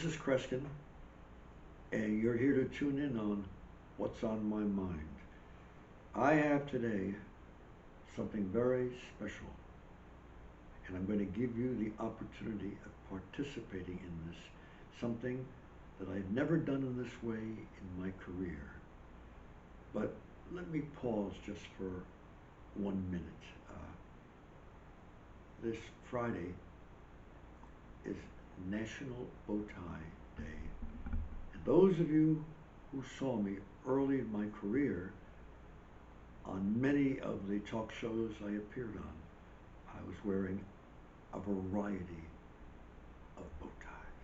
This is Kreskin, and you're here to tune in on what's on my mind. I have today something very special, and I'm going to give you the opportunity of participating in this, something that I've never done in this way in my career. But let me pause just for 1 minute. This Friday is National Bow Tie Day. And those of you who saw me early in my career on many of the talk shows I appeared on, I was wearing a variety of bow ties.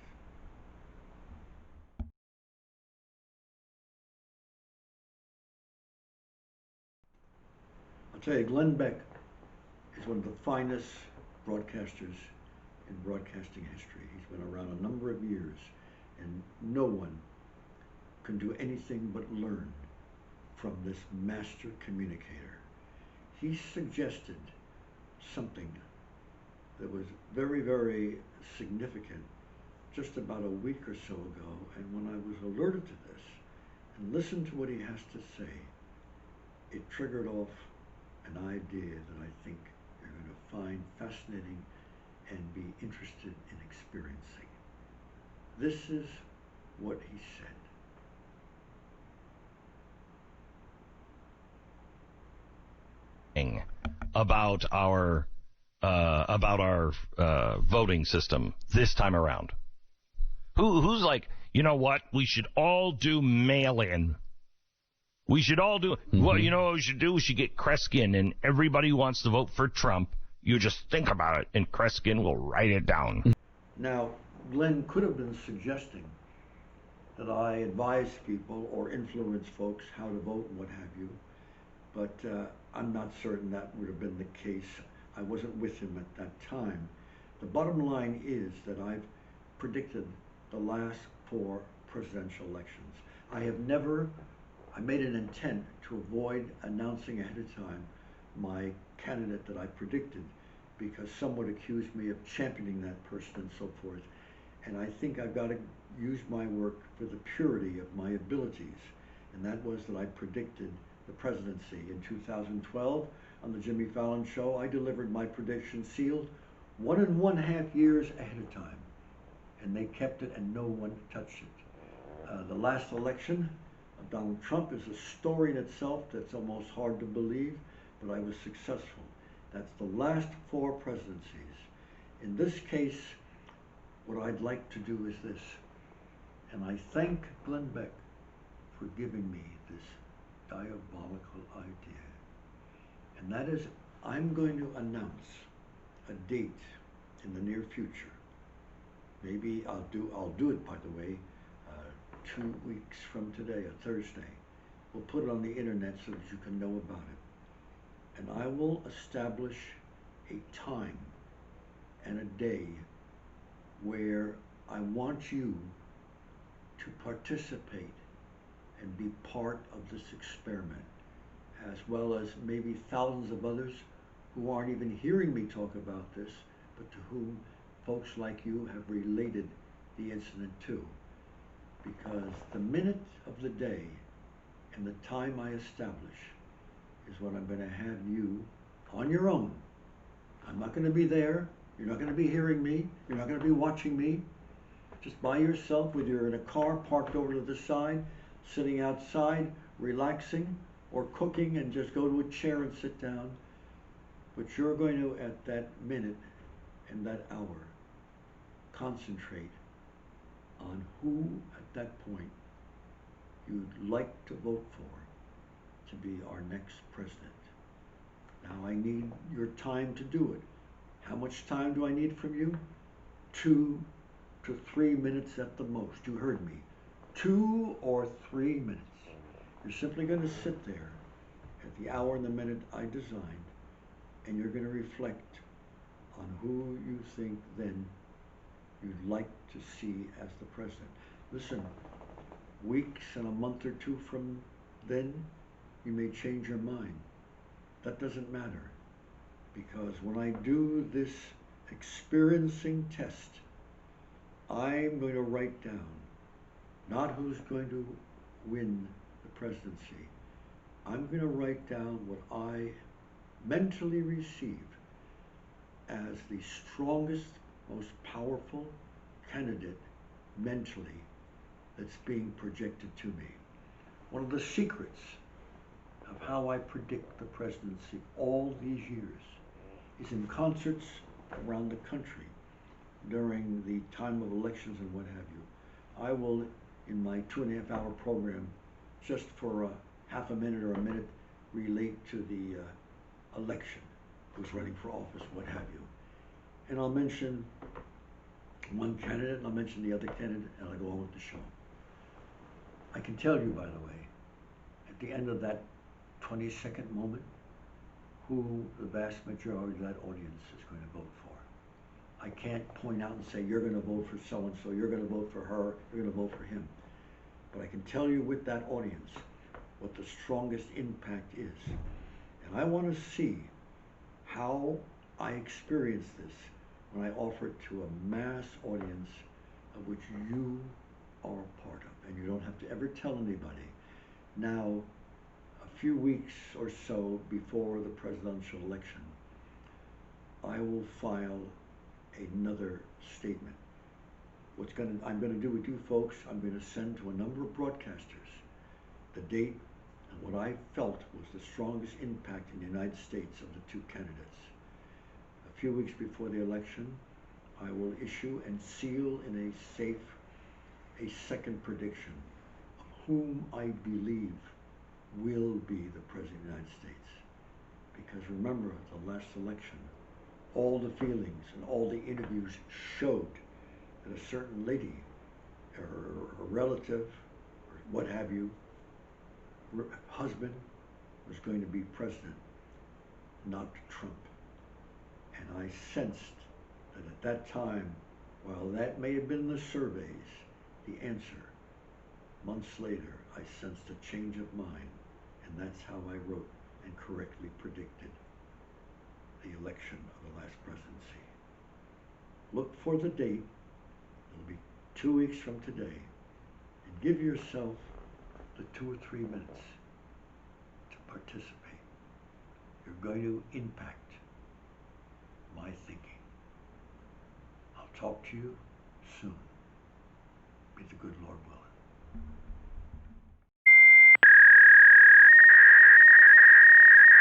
I'll tell you, Glenn Beck is one of the finest broadcasters in broadcasting history. He's been around a number of years, and no one can do anything but learn from this master communicator. He suggested something that was very, very significant just about a week or so ago, and when I was alerted to this and listened to what he has to say, it triggered off an idea that I think you're going to find fascinating and be interested in experiencing. This is what he said. About our voting system this time around. Who's like, you know what? We should all do mail-in. We should all do. Well, you know what we should do? We should get Kreskin, and everybody who wants to vote for Trump, you just think about it, and Kreskin will write it down. Now, Glenn could have been suggesting that I advise people or influence folks how to vote and what have you, but I'm not certain that would have been the case. I wasn't with him at that time. The bottom line is that I've predicted the last 4 presidential elections. I made an intent to avoid announcing ahead of time my candidate that I predicted, because some would accuse me of championing that person and so forth. And I think I've got to use my work for the purity of my abilities. And that was that I predicted the presidency. In 2012, on the Jimmy Fallon show, I delivered my prediction sealed 1.5 years ahead of time. And they kept it and no one touched it. The last election of Donald Trump is a story in itself that's almost hard to believe, but I was successful. That's the last 4 presidencies. In this case, what I'd like to do is this, and I thank Glenn Beck for giving me this diabolical idea, and that is I'm going to announce a date in the near future. Maybe I'll do it, by the way, 2 weeks from today, a Thursday. We'll put it on the internet so that you can know about it. And I will establish a time and a day where I want you to participate and be part of this experiment, as well as maybe thousands of others who aren't even hearing me talk about this, but to whom folks like you have related the incident to. Because the minute of the day and the time I establish is when I'm going to have you on your own. I'm not going to be there. You're not going to be hearing me. You're not going to be watching me. Just by yourself, whether you're in a car parked over to the side, sitting outside, relaxing, or cooking, and just go to a chair and sit down. But you're going to, at that minute and that hour, concentrate on who at that point you'd like to vote for to be our next president. Now I need your time to do it. How much time do I need from you? 2 to 3 minutes at the most. You heard me. 2 or 3 minutes. You're simply going to sit there at the hour and the minute I designed, and you're going to reflect on who you think then you'd like to see as the president. Listen, weeks and a month or 2 from then, you may change your mind. That doesn't matter, because when I do this experiencing test, I'm going to write down not who's going to win the presidency. I'm going to write down what I mentally receive as the strongest, most powerful candidate mentally that's being projected to me. One of the secrets of how I predict the presidency all these years is in concerts around the country during the time of elections and what have you. I will, in my 2.5 hour program, just for a half a minute or a minute, relate to the election, who's running for office, what have you. And I'll mention one candidate, and I'll mention the other candidate, and I'll go on with the show. I can tell you, by the way, at the end of that 20-second moment, who the vast majority of that audience is going to vote for. I can't point out and say, you're going to vote for so-and-so, you're going to vote for her, you're going to vote for him. But I can tell you with that audience what the strongest impact is. And I want to see how I experience this when I offer it to a mass audience of which you are a part of. And you don't have to ever tell anybody. Now, a few weeks or so before the presidential election, I will file another statement. I'm going to do with you folks, I'm going to send to a number of broadcasters the date and what I felt was the strongest impact in the United States of the two candidates. A few weeks before the election, I will issue and seal in a safe a second prediction of whom I believe will be the President of the United States. Because remember, at the last election, all the feelings and all the interviews showed that a certain lady, or a relative, or what have you, husband, was going to be president, not Trump. And I sensed that at that time, while that may have been the surveys, the answer, months later, I sensed a change of mind, and that's how I wrote and correctly predicted the election of the last presidency. Look for the date. It'll be 2 weeks from today, and give yourself the 2 or 3 minutes to participate. You're going to impact my thinking. I'll talk to you soon. Be the good Lord willing.